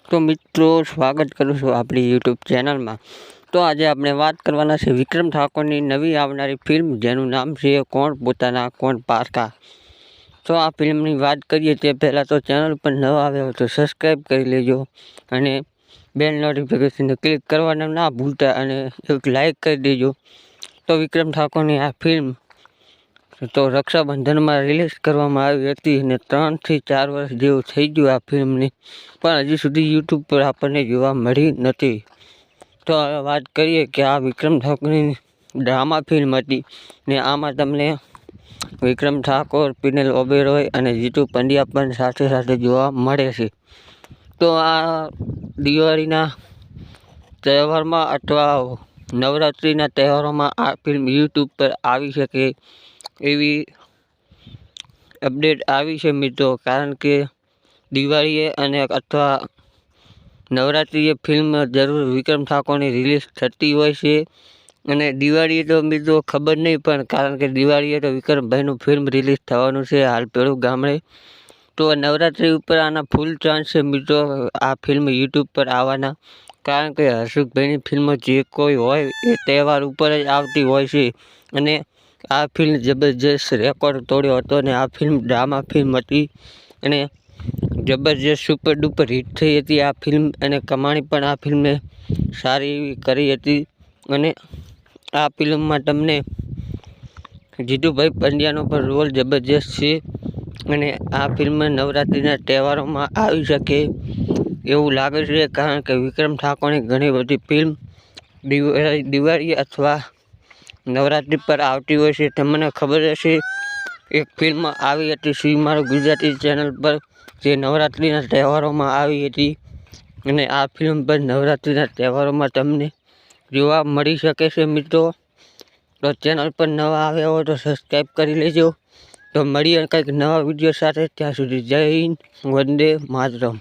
तो मित्रों स्वागत करूँ छूँ अपनी यूट्यूब चैनल में। तो आज आपणे बात करवाना छे विक्रम ठाकुर की नवी आवनारी फिल्म जेनु नाम छे कोण पोताना कोण पारका। तो आ फिल्म की बात करिए ते पहला तो चैनल पर नवा आव्या हो तो सब्सक्राइब कर लेजो अने बेल नोटिफिकेशन ने क्लिक करवाना ना भूलता अने एक लाइक कर देजो। तो विक्रम ठाकुर की आ फिल्म तो रक्षाबंधन में रिलीज करवामां आवी हती ने 3 થી 4 वर्ष जेवुं थई गयुं आ फिल्म ने, पण हजी सुधी यूट्यूब पर आपने जोवा मळी नथी। तो हवे वात करीए कि आ विक्रम ठाकुरनी ड्रामा फिल्म हती ने आमां तमने विक्रम ठाकुर, पिनेल ओबेरॉय अने जीतू पंड्या पण साथे साथे जोवा मळे छे। तो आ दिवाळीना तहेवारमां अथवा नवरात्रिना तहेवारोमां आ फिल्म यूट्यूब पर आवी शके एवी अपडेट आवी छे मित्रों, कारण के दिवाळीए अने अथवा नवरात्रिए फिल्म जरूर विक्रम ठाकुरनी रिलीज थती होय छे। अने दिवाळीए तो मित्रों खबर नहीं, पण कारण के दिवाळीए तो विक्रम भाईनुं फिल्म रिलीज थवानुं छे हाल पेलुं गामडे। तो नवरात्रि पर आना फूल चांस छे मित्रों आ फिल्म यूट्यूब पर आवाना, कारण के हर्षुख भाईनी फिल्म जे कोई होय ए तहेवार पर ज आवती होय छे। अने आ फिल्म जबरदस्त रेकॉर्ड तोड्यो हतो ने आ फिल्म ड्रामा फिल्म हती अने जबरदस्त सुपर डुपर हिट थई हती आ फिल्म अने कमाणी पण आ फिल्मे सारी एवी करी हती। अने आ फिल्म में तमने जीतू भाई पंड्यानो पण रोल जबरदस्त छे अने आ फिल्म नवरात्रिना तहेवारोमां आवी शके एवुं लागे छे, कारण के विक्रम ठाकुरनी घणी बधी फिल्म दिवाળી अथवा नवरात्रि पर आवती होय छे। तमने खबर हशे एक फिल्म आवी हती सी मारो गुजराती चेनल पर जे नवरात्रिना तहेवारोमां आवी हती अने आ फिल्म पर नवरात्रिना तहेवारोमां तमने जोवा मळी शके छे मित्रों। तो चेनल पर नवा आव्या हो तो सब्सक्राइब करी लेजो। तो मळीए कंईक नवा विडियो साथे, त्यां सुधी जय हिंद, वंदे मातरम।